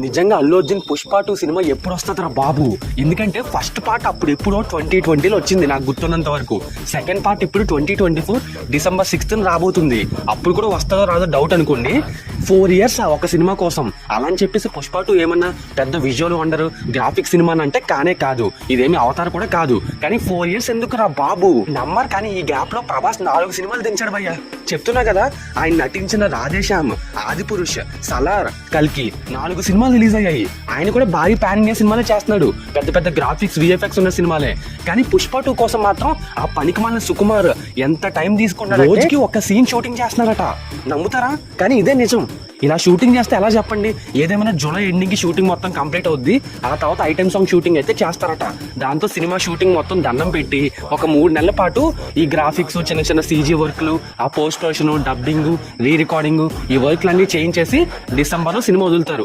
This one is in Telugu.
నిజంగా అల్లు అర్జున్ పుష్ప 2 సినిమా ఎప్పుడు వస్తుందిరా బాబు? ఎందుకంటే ఫస్ట్ పార్ట్ అప్పుడు ఎప్పుడో 2020లో వచ్చింది నాకు గుర్తున్నంత వరకు. సెకండ్ పార్ట్ ఇప్పుడు 2024 December 6th రాబోతుంది. అప్పుడు కూడా వస్తుందో రాదో డౌట్ అనుకోండి. 4 years ఒక సినిమా కోసం. అలా అని చెప్పేసి పుష్ప 2 ఏమన్నా పెద్ద విజువల్ వండర్ గ్రాఫిక్ సినిమా అంటే కానే కాదు. ఇదేమి అవతార్ కూడా కాదు. కానీ 4 years ఎందుకురా బాబు? నమ్మరు. కానీ ఈ గ్యాప్ లో ప్రభాస్ 4 సినిమాలు దించాడు భయ్యా. చెప్తున్నా కదా, ఆయన నటించిన రాధేశ్యామ్, ఆదిపురుష్, సలార్, కల్కి 4 సినిమాలు రిలీజ్ అయ్యాయి. ఆయన కూడా భారీ పాన్ ఇండియా సినిమాలే చేస్తున్నాడు, పెద్ద పెద్ద గ్రాఫిక్స్ విఎఫ్ఎక్స్ ఉన్న సినిమాలే. కానీ పుష్ప 2 కోసం మాత్రం ఆ పనికిమాలిన సుకుమార్ ఎంత టైం తీసుకున్నాడు? రోజుకి ఒక సీన్ షూటింగ్ చేస్తున్నాడట. నమ్ముతారా? కానీ ఇదే నిజం. ఇలా షూటింగ్ చేస్తే ఎలా చెప్పండి? ఏదేమైనా జూలై ఎండింగ్ కి షూటింగ్ మొత్తం కంప్లీట్ అవుద్ది. ఆ తర్వాత ఐటమ్ సాంగ్ షూటింగ్ అయితే చేస్తారట. దాంతో సినిమా షూటింగ్ మొత్తం దండం పెట్టి ఒక 3 నెలల పాటు ఈ గ్రాఫిక్స్, చిన్న చిన్న సీజీ వర్క్లు, ఆ post production, dubbing, re recording, ఈ వర్క్లన్నీ చేయించేసి డిసెంబర్లో సినిమా వదులుతారు.